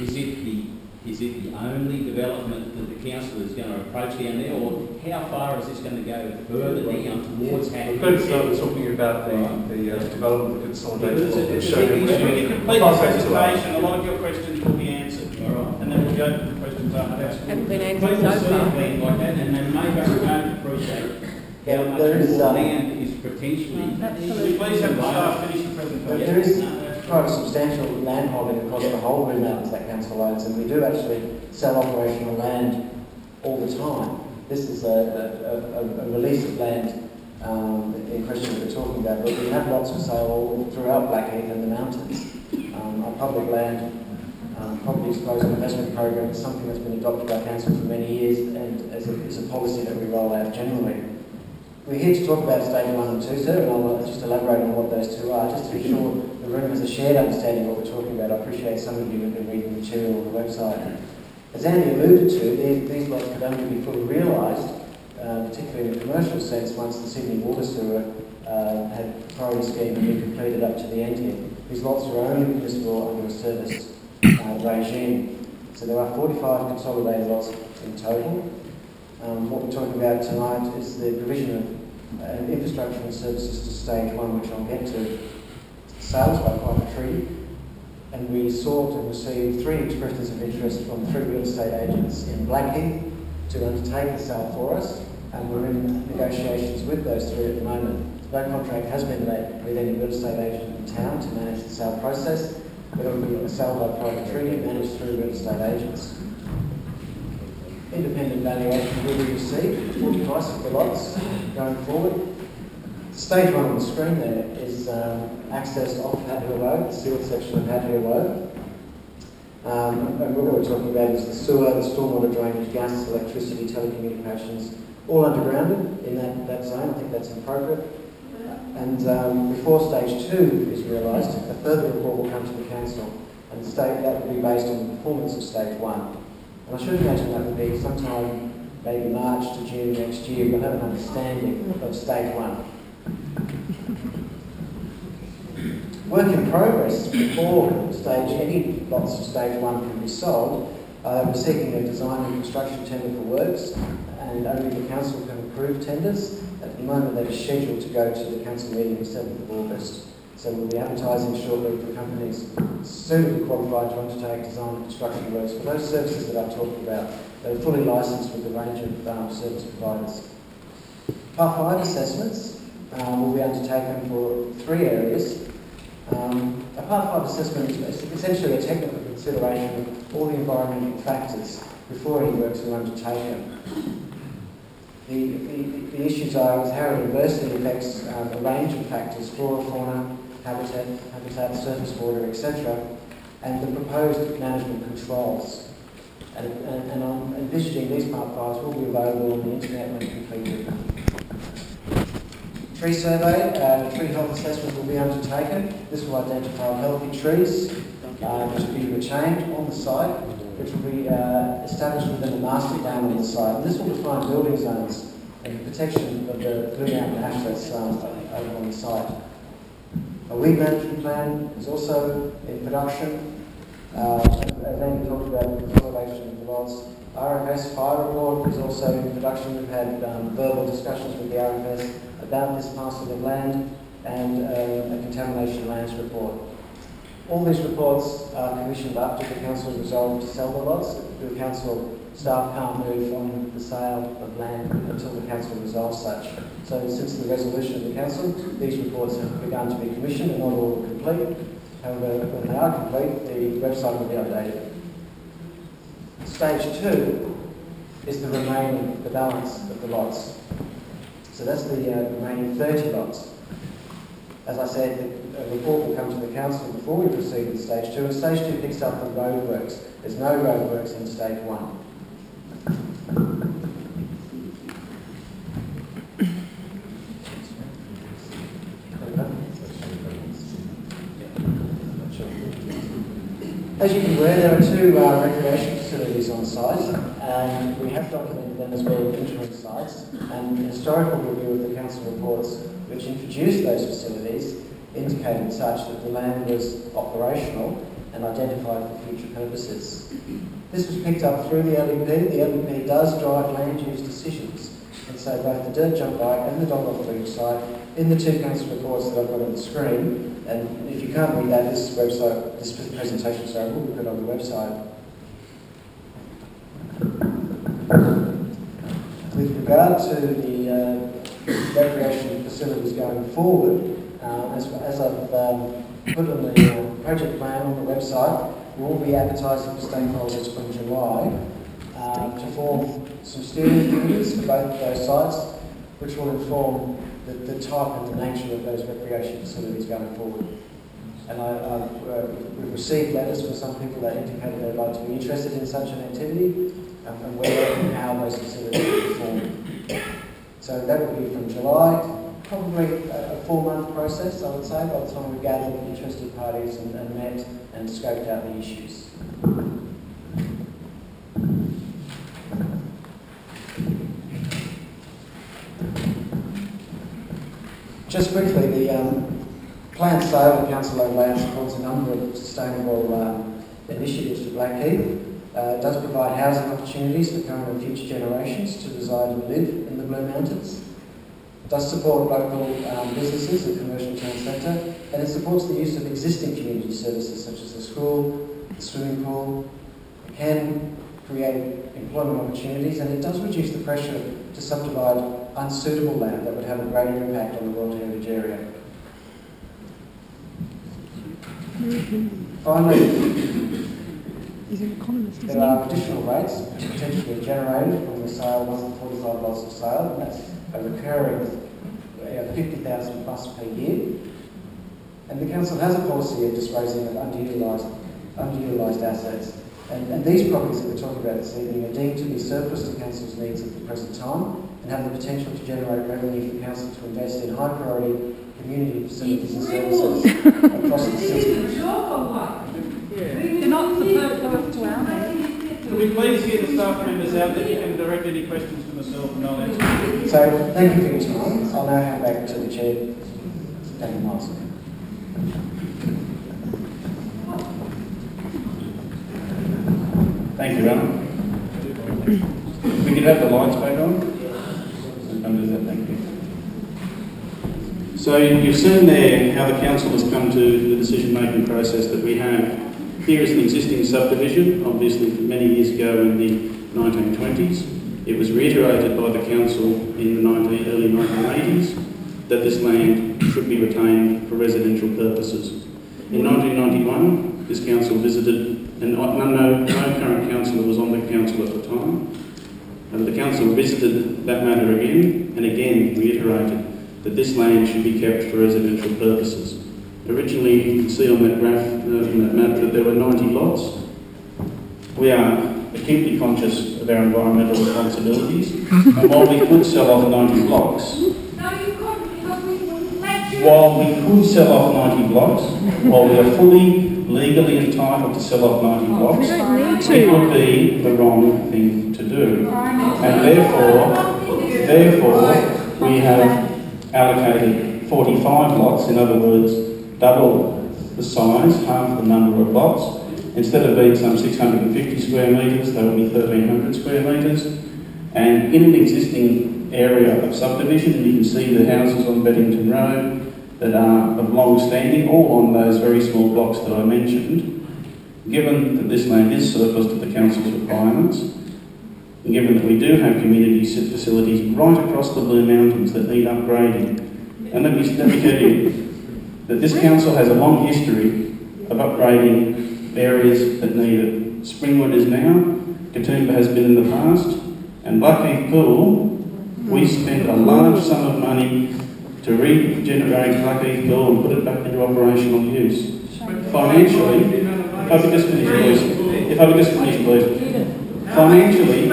is it the only development that the council is going to approach down there, or how far is this going to go further down towards having? First, we're talking about the development of consolidated. If you complete the presentation, a lot of your questions will be answered, and then we'll go to the questions after that. Haven't been answered so far. Like that, and they may don't appreciate how much more land is potentially. Please have the staff finish the presentation. There is quite a substantial land holding across the whole Blue Mountains that council owns, and we do actually sell operational land all the time. This is a release of land in question that we're talking about, but we have lots for sale all throughout Blackheath and the mountains. Our public land property exposure investment program is something that's been adopted by council for many years, and is a policy that we roll out generally. We're here to talk about stage 1 and 2, sir, and I'll just elaborate on what those two are, just to be sure the room has a shared understanding of what we're talking about. I appreciate some of you have been reading the material on the website. As Andy alluded to, these lots could only be fully realised, particularly in a commercial sense, once the Sydney Water Sewer had priority scheme and been completed up to the end here. These lots are only permissible under a service regime. So there are 45 consolidated lots in total. What we're talking about tonight is the provision of infrastructure and services to stage 1, which I'll get to. Sales by private treaty, and we sought and received 3 expressions of interest from 3 real estate agents in Blackheath to undertake the sale for us, and we're in negotiations with those 3 at the moment. No contract has been made with any real estate agent in town to manage the sale process, but it will be a sale by private treaty managed through real estate agents. Independent valuation will be received, full price of the lots going forward. Stage 1 on the screen there is access off Hat Hill Road, the sealed section of Hat Hill Road. And what we're talking about is the sewer, the stormwater drainage, gas, electricity, telecommunications, all undergrounded in that zone. I think that's appropriate. And before stage 2 is realised, a further report will come to the council, and that will be based on the performance of stage 1. And I should imagine that will be sometime maybe March to June next year. We'll have an understanding of stage 1. Work in progress before any lots of stage 1 can be sold. We're seeking a design and construction tender for works, and only the council can approve tenders. At the moment, they're scheduled to go to the council meeting on 7th of August. So we'll be advertising shortly for companies suitably qualified to undertake design and construction works for those services that I've talked about. They're fully licensed with a range of service providers. Part 5 assessments will be undertaken for 3 areas. A Part 5 assessment is essentially a technical consideration of all the environmental factors before any works are undertaken. The issues are how it adversely affects a range of factors: flora, fauna, habitat, surface water, etc., and the proposed management controls. And I'm envisaging these Part 5s will be available on the internet when completed. Tree survey, tree health assessment will be undertaken. This will identify healthy trees which will be retained on the site, which will be established within a master plan on the site. And this will define building zones and protection of the Blue Mountain assets over on the site. A weed management plan is also in production. As Andy talked about, the consolidation of the lots. RFS fire report is also in production. We've had verbal discussions with the RFS about this parcel of land, and a contamination lands report. All these reports are commissioned after the council resolved to sell the lots. The council staff can't move on the sale of land until the council resolves such. So since the resolution of the council, these reports have begun to be commissioned and not all complete. However, when they are complete, the website will be updated. Stage 2 is the remaining, the balance of the lots. So that's the remaining 30 lots. As I said, a report will come to the council before we proceed with stage 2, and stage 2 picks up the roadworks. There's no roadworks in stage 1. As you can be aware, there are 2 recreation facilities on site, and we have documented them as well as interim sites, and the historical review of the council reports which introduced those facilities indicated such that the land was operational and identified for future purposes. This was picked up through the LEP. The LEP does drive land use decisions, and so both the dirt jump bike and the dog off beach site, in the two council reports that I've got on the screen, and if you can't read that, this presentation, sorry, we'll put it on the website. With regard to the recreation facilities going forward, as I've put on the project plan on the website, we'll be advertising for stakeholders from July to form some steering committees for both of those sites, which will inform the type and the nature of those recreation facilities going forward. And we've received letters from some people that indicated they'd like to be interested in such an activity, and where and how those facilities will be formed. So that will be from July, probably a 4-month process, I would say, by the time we've gathered interested parties and met and scoped out the issues. Just briefly, the planned sale of council-owned land supports a number of sustainable initiatives for Blackheath. It does provide housing opportunities for current and future generations to reside and live in the Blue Mountains. It does support local businesses and commercial town centre, and it supports the use of existing community services such as the school, the swimming pool. It can create employment opportunities, and it does reduce the pressure to subdivide unsuitable land that would have a greater impact on the World Heritage Area. Finally, there are additional rates potentially generated from the sale once the 45 lots of sale, and that's a recurring 50,000 plus per year. And the council has a policy of disposing of underutilised assets. And these properties that we're talking about this evening are deemed to be surplus to council's needs at the present time and have the potential to generate revenue for council to invest in high priority community facilities and services across the city. They're not superfluous to our needs. Can we please get the staff members out that you can direct any questions to myself and I'll answer. So, thank you for your time. I'll now hand back to the Chair, Daniel Miles. Thank you, Alan. We could have the lights back on. Thank you. So you've seen there how the council has come to the decision-making process that we have. Here is an existing subdivision, obviously many years ago in the 1920s. It was reiterated by the council in the early 1980s that this land should be retained for residential purposes. In 1991, this council visited, and no current councillor was on the council at the time, and the council visited that matter again and again reiterated that this land should be kept for residential purposes. Originally, you can see on that graph, in that map, that there were 90 lots. We are acutely conscious of our environmental responsibilities, and while we could sell off 90 blocks, while we are fully legally entitled to sell off 90 blocks, it would be the wrong thing to do. And therefore, we have allocated 45 lots, in other words, double the size, half the number of lots. Instead of being some 650 square metres, they will be 1,300 square metres. And in an existing area of subdivision, you can see the houses on Beddington Road that are of long standing, all on those very small blocks that I mentioned. Given that this land is surplus to the council's requirements, and given that we do have community facilities right across the Blue Mountains that need upgrading, and let me tell you that this council has a long history of upgrading areas that need it. Springwood is now, Katoomba has been in the past, and Blackheath Pool, we spent a large sum of money to regenerate Blackheath Pool and put it back into operational use. Financially, if I could just finish, please. Financially,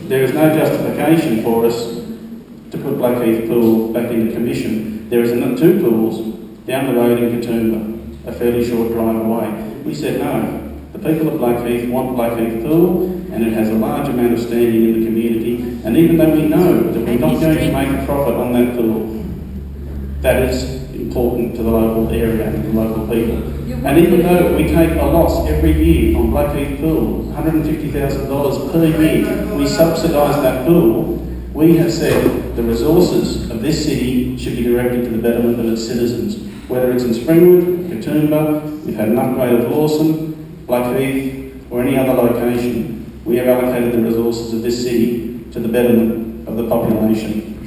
there is no justification for us to put Blackheath Pool back into commission. There is two pools down the road in Katoomba, a fairly short drive away. We said no. The people of Blackheath want Blackheath Pool, and it has a large amount of standing in the community. And even though we know that we're not going to make a profit on that pool, that is important to the local area and the local people. And even though we take a loss every year on Blackheath Pool, $150,000 per year, we subsidise that pool, we have said the resources of this city should be directed to the betterment of its citizens. Whether it's in Springwood, Katoomba, we've had an upgrade of Lawson, Blackheath, or any other location, we have allocated the resources of this city to the betterment of the population.